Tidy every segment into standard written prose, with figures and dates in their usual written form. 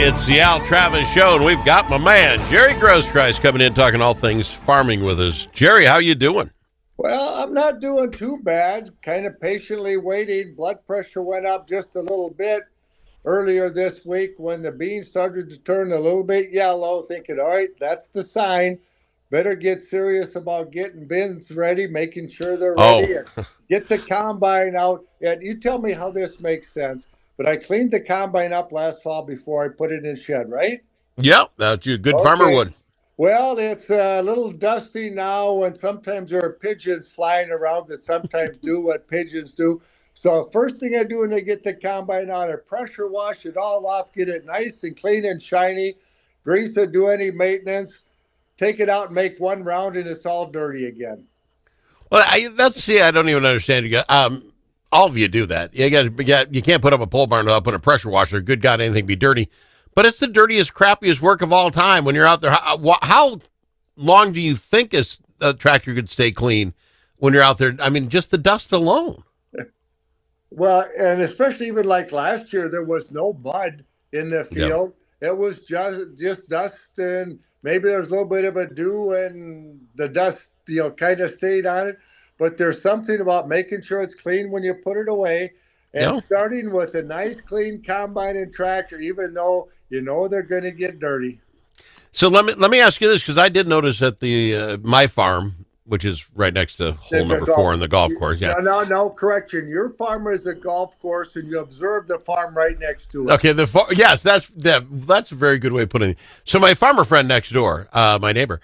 It's the Al Travis Show, and we've got my man, Jerry Groskreutz, coming in talking all things farming with us. Jerry, how you doing? Well, I'm not doing too bad. Kind of patiently waiting. Blood pressure went up just a little bit earlier this week when the beans started to turn a little bit yellow, thinking, all right, that's the sign. Better get serious about getting bins ready, making sure they're Oh, ready, and get the combine out. And you tell me how this makes sense. But I cleaned the combine up last fall before I put it in shed, right? yep, that's you. Good farmer Okay. would. Well, it's a little dusty now, and sometimes there are pigeons flying around that sometimes do what pigeons do. So, first thing I do when I get the combine out, I pressure wash it all off, get it nice and clean and shiny, grease it, do any maintenance, take it out and make one round, and it's all dirty again. Well, I don't even understand. All of you do that. You can't put up a pole barn without putting a pressure washer. Good God, anything be dirty. But it's the dirtiest, crappiest work of all time when you're out there. How long do you think a tractor could stay clean when you're out there? I mean, just the dust alone. Well, and especially even like last year, there was no mud in the Yep. field. It was just dust, and maybe there was a little bit of a dew, and the dust, kind of stayed on it. But there's something about making sure it's clean when you put it away, and Yeah. starting with a nice, clean combine and tractor, even though you know they're going to get dirty. So let me ask you this, because I did notice at the my farm, which is right next to hole Then the number 4 golf. in the golf course. Yeah. No, correction. Your farm is a golf course, and you observe the farm right next to it. Okay. Yes, that's a very good way of putting it. So my farmer friend next door, my neighbor,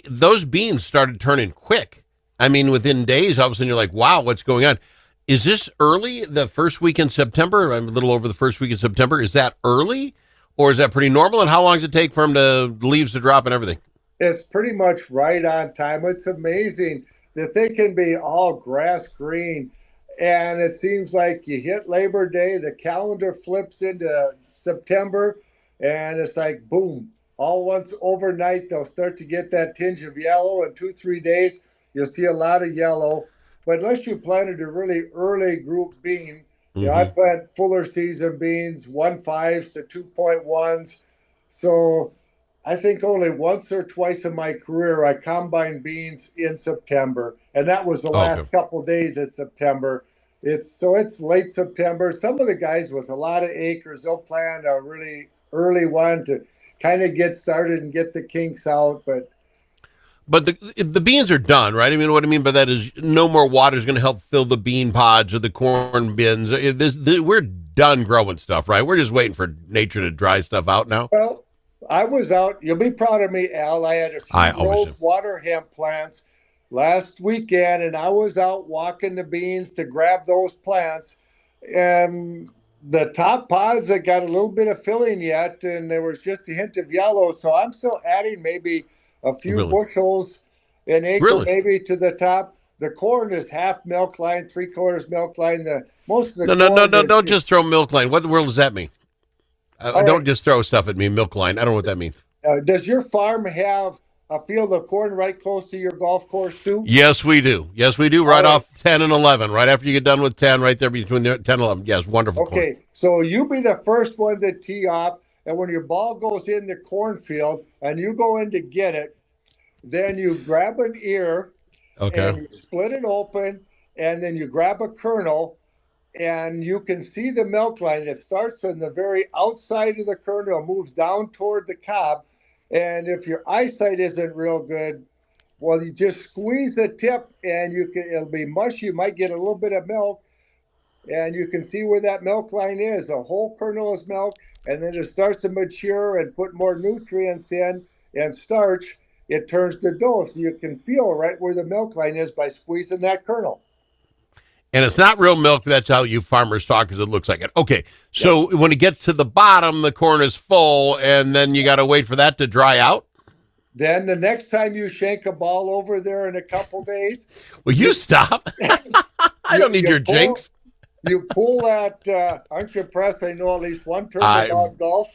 those beans started turning quick. I mean, within days, all of a sudden you're like, wow, what's going on? Is this early? The first week in September? I'm a little over the first week in September. Is that early, or is that pretty normal? And how long does it take for them to leaves to drop and everything? It's pretty much right on time. It's amazing that they can be all grass green. And it seems like you hit Labor Day, the calendar flips into September, and it's like boom. All once overnight, they'll start to get that tinge of yellow. In 2, 3 days, you'll see a lot of yellow. But unless you planted a really early group bean, I Mm-hmm. plant fuller season beans, 1.5s to 2.1s. So I think only once or twice in my career I combined beans in September, and that was the Okay. last couple of days of September. It's late September. Some of the guys with a lot of acres, they'll plant a really early one to kind of get started and get the kinks out. But But the beans are done, right? I mean, what I mean by that is no more water is going to help fill the bean pods or the corn bins. We're done growing stuff, right? We're just waiting for nature to dry stuff out now. well, I was out. You'll be proud of me, Al. I had a I few always rose do. water hemp plants last weekend, and I was out walking the beans to grab those plants. And the top pods that got a little bit of filling yet, and there was just a hint of yellow. So I'm still adding maybe a few Really, bushels an acre, really. maybe to the top. The corn is half milk line, 3/4 milk line. The most of the No, no, no, corn no. Don't is just throw milk line. What the world does that mean? all Don't right. just throw stuff at me. Milk line. I don't know what that means. Does your farm have a field of corn right close to your golf course too? Yes, we do. Yes, we do. All Right right. off 10 and 11. Right after you get done with 10, right there between the 10 and 11. Yes, wonderful corn. Okay. So you be the first one to tee off, and when your ball goes in the cornfield and you go in to get it, then you grab an ear Okay. and you split it open, and then you grab a kernel, and you can see the milk line. It starts on the very outside of the kernel, moves down toward the cob. And if your eyesight isn't real good, well, you just squeeze the tip, and it'll be mushy. You might get a little bit of milk, and you can see where that milk line is. The whole kernel is milk, and then it starts to mature and put more nutrients in and starch. It turns to dough, so you can feel right where the milk line is by squeezing that kernel. And it's not real milk. That's how you farmers talk, because it looks like it. Okay. Yep. So when it gets to the bottom, the corn is full, and then you got to wait for that to dry out. Then the next time you shank a ball over there in a couple days, Will you you stop? I you, don't need you your pull jinx. you pull that. Aren't you impressed? I know at least one tournament I'm on golf.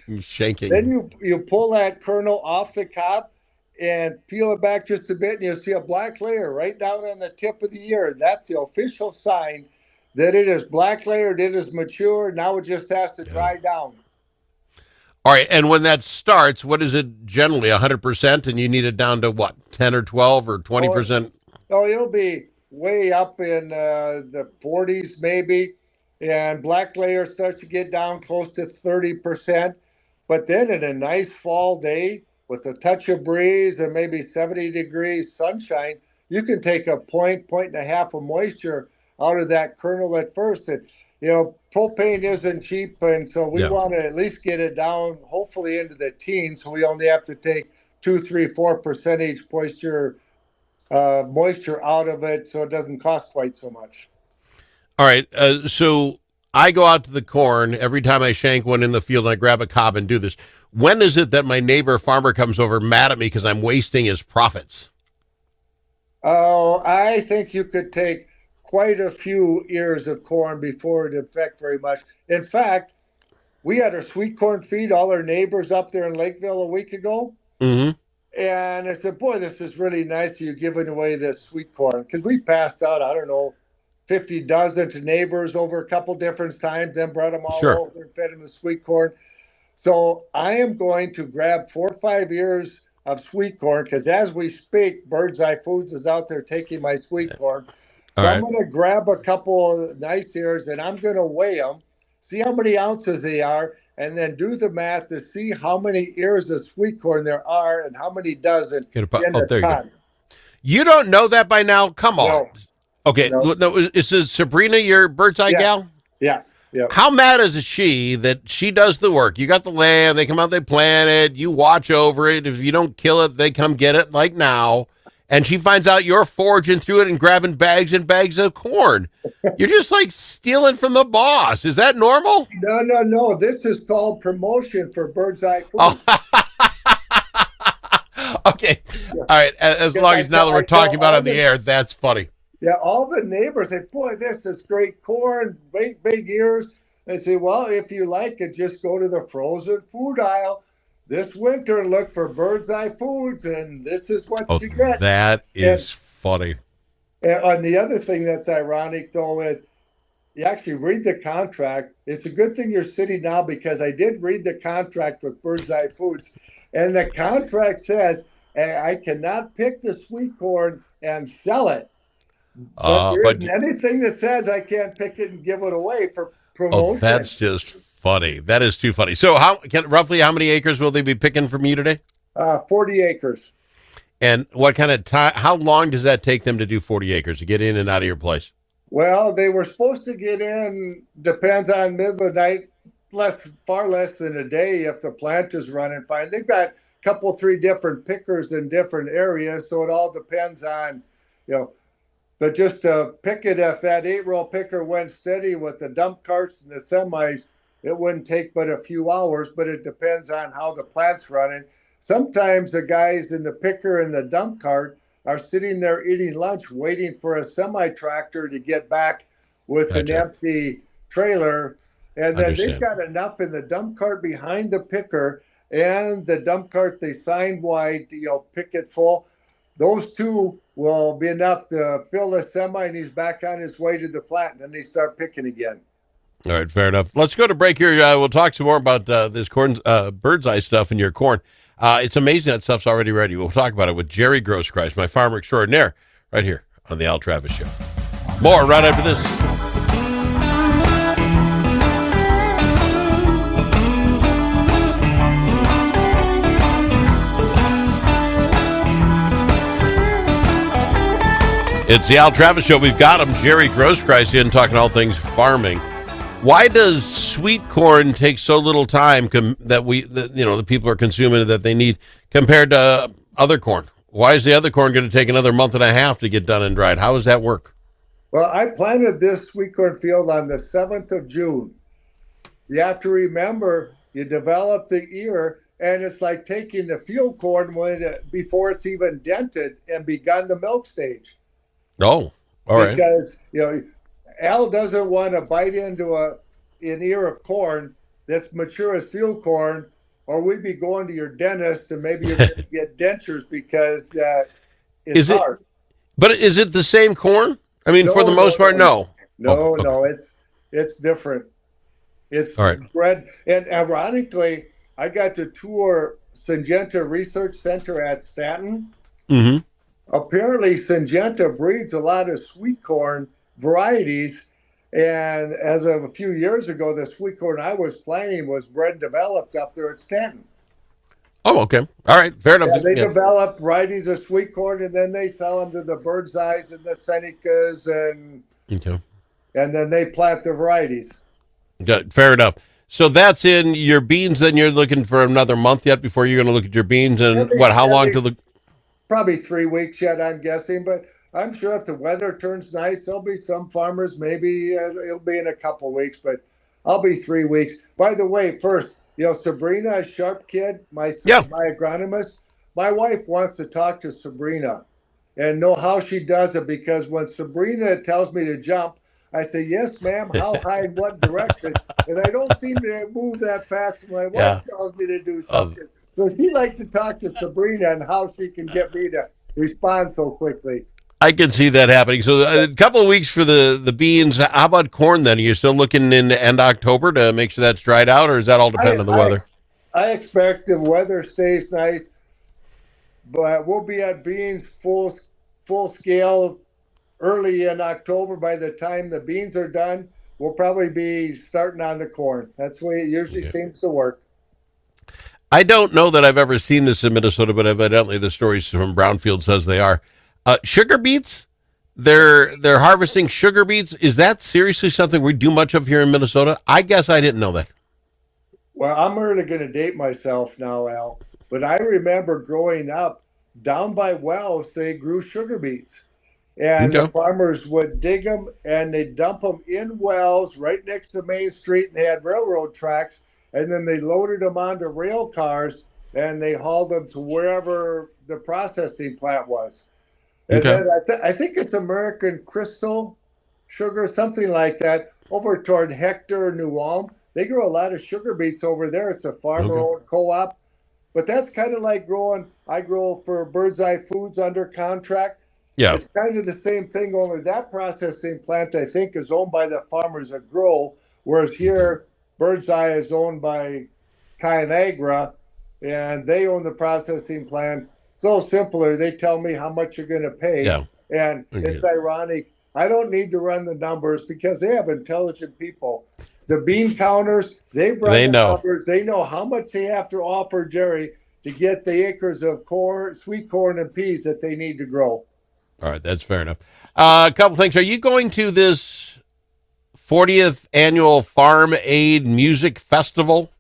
Then shaking. you pull that kernel off the cob and peel it back just a bit, and you'll see a black layer right down on the tip of the ear. That's the official sign that it is black layered, it is mature. Now it just has to Yeah. dry down. All right, and when that starts, what is it generally? 100%, and you need it down to what, 10 or 12 or Oh, 20%? oh, it'll be way up in the 40s maybe, and black layer starts to get down close to 30%. But then in a nice fall day with a touch of breeze and maybe 70 degrees sunshine, you can take a point and a half of moisture out of that kernel at first. And propane isn't cheap, and so we Yeah. want to at least get it down, hopefully into the teens. So we only have to take 2, 3, 4% moisture out of it, so it doesn't cost quite so much. All right, so I go out to the corn every time I shank one in the field and I grab a cob and do this. When is it that my neighbor farmer comes over mad at me because I'm wasting his profits? Oh, I think you could take quite a few ears of corn before it affect very much. In fact, we had our sweet corn feed, all our neighbors up there in Lakeville a week ago. Mm-hmm. And I said, boy, this is really nice you giving away this sweet corn. Because we passed out, I don't know, 50 dozen to neighbors over a couple different times, then brought them all Sure. over and fed them the sweet corn. So I am going to grab 4 or 5 ears of sweet corn because as we speak, Bird's Eye Foods is out there taking my sweet corn. All So I'm right. going to grab a couple of nice ears and I'm going to weigh them, see how many ounces they are, and then do the math to see how many ears of sweet corn there are and how many dozen in Oh, a there you go. ton. You don't know that by now? Come on. No, Okay, no, no, is Sabrina your bird's eye yes, gal? yeah, yeah. How mad is she that she does the work? You got the land, they come out, they plant it, you watch over it. If you don't kill it, they come get it like now. And she finds out you're foraging through it and grabbing bags and bags of corn. You're just like stealing from the boss. Is that normal? No, no, no. This is called promotion for Bird's Eye Oh, Foods. okay. Yeah. All right. As long as now that we're I tell talking about it all on the the air, that's funny. Yeah, all the neighbors say, boy, this is great corn, big, big ears. I say, well, if you like it, just go to the frozen food aisle this winter and look for Bird's Eye Foods, and this is what Oh, you get. that And, is funny. and the other thing that's ironic, though, is you actually read the contract. It's a good thing you're sitting now because I did read the contract with Bird's Eye Foods, and the contract says I cannot pick the sweet corn and sell it. But there But isn't anything that says I can't pick it and give it away for oh, promotion. that's just funny. That is too funny. So, roughly how many acres will they be picking from you today? 40 acres. And what kind of time? How long does that take them to do 40 acres to get in and out of your place? Well, they were supposed to get in, depends on middle of the night, far less than a day if the plant is running fine. They've got a couple, 3 different pickers in different areas, so it all depends on, you know, but just to pick it, if that 8-row picker went steady with the dump carts and the semis, it wouldn't take but a few hours, but it depends on how the plant's running. Sometimes the guys in the picker and the dump cart are sitting there eating lunch, waiting for a semi tractor to get back with an Gotcha. empty trailer. And then they've Understand. got enough in the dump cart behind the picker and the dump cart they signed wide, pick it full. Those two will be enough to fill the semi, and he's back on his way to the plant, and then they start picking again. All right, fair enough. Let's go to break here. We'll talk some more about this corn, bird's eye stuff in your corn. It's amazing that stuff's already ready. We'll talk about it with Jerry Groskreutz, my farmer extraordinaire, right here on the Al Travis Show. More right after this. It's the Al Travis Show. We've got him, Jerry Groskreutz, in talking all things farming. Why does sweet corn take so little time the people are consuming that they need compared to other corn? Why is the other corn going to take another month and a half to get done and dried? How does that work? Well, I planted this sweet corn field on the 7th of June. You have to remember, you develop the ear, and it's like taking the field corn before it's even dented and begun the milk stage. Oh, all right. Because Al doesn't want to bite into an ear of corn that's mature as field corn, or we'd be going to your dentist and maybe you're going to get dentures because it's Is it? hard. But is it the same corn? I mean, No, for the most part, no. no, Okay. no. It's different. It's All right. bred, and ironically, I got to tour Syngenta Research Center at Stanton. Mm-hmm. Apparently, Syngenta breeds a lot of sweet corn varieties. And as of a few years ago, the sweet corn I was planting was bred and developed up there at Stanton. Oh, okay. All right. Fair enough. Yeah, they Yeah. develop varieties of sweet corn, and then they sell them to the Bird's Eyes and the Senecas, Okay. and then they plant the varieties. Good. Fair enough. So that's in your beans. Then you're looking for another month yet before you're going to look at your beans, and what? How long till the? Probably 3 weeks yet, I'm guessing. But I'm sure if the weather turns nice, there'll be some farmers. Maybe it'll be in a couple of weeks, but I'll be 3 weeks. By the way, first, Sabrina, a sharp kid, Yeah. my agronomist. My wife wants to talk to Sabrina and know how she does it, because when Sabrina tells me to jump, I say, yes, ma'am, how high in what direction? And I don't seem to move that fast when my wife tells me to do something. So she likes to talk to Sabrina and how she can get me to respond so quickly. I can see that happening. So a couple of weeks for the beans. How about corn then? Are you still looking in end October to make sure that's dried out, or is that all dependent on the weather? I expect the weather stays nice, but we'll be at beans full scale early in October. By the time the beans are done, we'll probably be starting on the corn. That's the way it usually seems to work. I don't know that I've ever seen this in Minnesota, but evidently the stories from Brownfield says they are. Sugar beets? They're harvesting sugar beets. Is that seriously something we do much of here in Minnesota? I guess I didn't know that. Well, I'm really going to date myself now, Al, but I remember growing up down by wells, they grew sugar beets. And the farmers would dig them and they'd dump them in wells right next to Main Street, and they had railroad tracks. And then they loaded them onto rail cars and they hauled them to wherever the processing plant was. And then I think it's American Crystal Sugar, something like that, over toward Hector, New Ulm. They grow a lot of sugar beets over there. It's a farmer-owned co-op. But that's kind of like I grow for Bird's Eye Foods under contract. Yeah. It's kind of the same thing, only that processing plant, I think, is owned by the farmers that grow, whereas here, Bird's Eye is owned by Conagra, and they own the processing plant. It's a little simpler. They tell me how much you're going to pay. Yeah. And it's ironic. I don't need to run the numbers because they have intelligent people. The bean counters, they've run the numbers. They know how much they have to offer Jerry to get the acres of corn, sweet corn, and peas that they need to grow. All right, that's fair enough. A couple things. Are you going to this 40th annual Farm Aid Music Festival?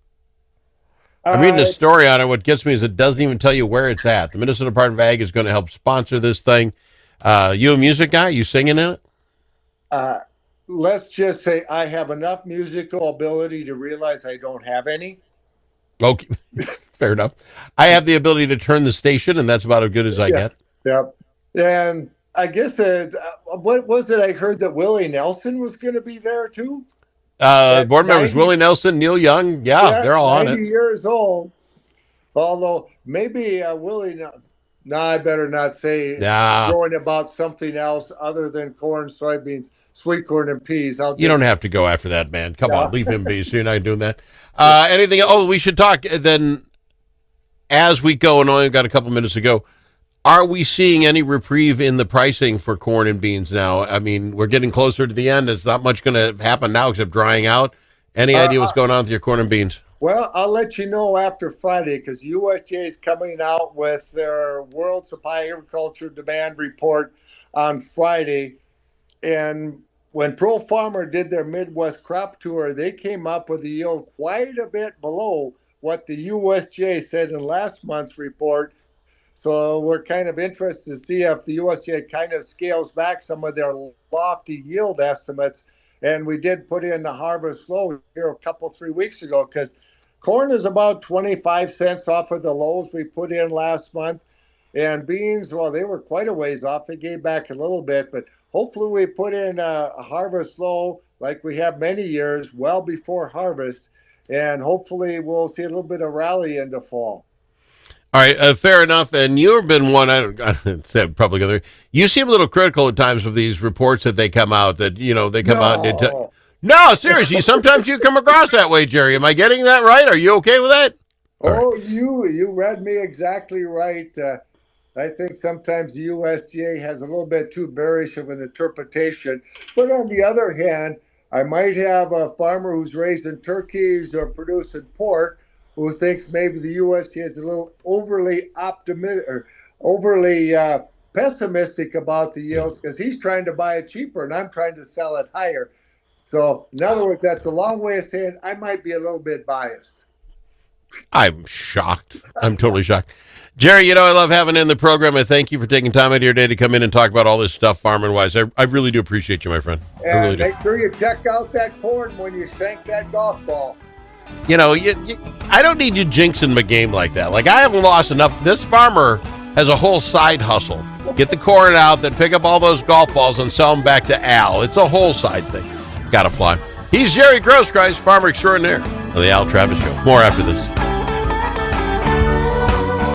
I'm reading a story on it. What gets me is it doesn't even tell you where it's at. The Minnesota Department of Ag is going to help sponsor this thing. You a music guy? You singing in it? Let's just say I have enough musical ability to realize I don't have any. Okay, fair enough. I have the ability to turn the station, and that's about as good as I get. Yep. And I guess what was it? I heard that Willie Nelson was going to be there too. Board members Willie Nelson, Neil Young, they're all on it. 90 years old. Although maybe Willie, I better not say going about something else other than corn, soybeans, sweet corn, and peas. You don't have to go after that, man. Come on, leave him be. So you're not doing that. Anything? Oh, we should talk then as we go, and only got a couple minutes to go. Are we seeing any reprieve in the pricing for corn and beans now? I mean, we're getting closer to the end. It's not much going to happen now except drying out. Any idea what's going on with your corn and beans? Well, I'll let you know after Friday because USDA is coming out with their World Supply Agriculture Demand Report on Friday. And when Pro Farmer did their Midwest crop tour, they came up with a yield quite a bit below what the USDA said in last month's report. So we're kind of interested to see if the USDA kind of scales back some of their lofty yield estimates. And we did put in the harvest low here 3 weeks ago because corn is about 25 cents off of the lows we put in last month. And beans, well, they were quite a ways off. They gave back a little bit, but hopefully we put in a harvest low like we have many years well before harvest. And hopefully we'll see a little bit of rally into fall. All right, fair enough. And you've been one, I said probably going to, you seem a little critical at times of these reports that they come out that, they come out and no, seriously, sometimes you come across that way, Jerry. Am I getting that right? Are you okay with that? All right. Oh, you read me exactly right. I think sometimes the USDA has a little bit too bearish of an interpretation. But on the other hand, I might have a farmer who's raising turkeys or producing pork who thinks maybe the USDA is a little overly optimistic or overly pessimistic about the Yeah. yields because he's trying to buy it cheaper and I'm trying to sell it higher. So, in other words, that's a long way of saying I might be a little bit biased. I'm shocked. I'm totally shocked. Jerry, you know, I love having you in the program. I thank you for taking time out of your day to come in and talk about all this stuff farming wise. I really do appreciate you, my friend. I really And do. make sure you check out that corn when you shank that golf ball. You know, I don't need you jinxing my game like that. Like, I haven't lost enough. This farmer has a whole side hustle. Get the corn out, then pick up all those golf balls and sell them back to Al. It's a whole side thing. Gotta fly. He's Jerry Groskreutz, farmer extraordinaire on the Al Travis Show. More after this.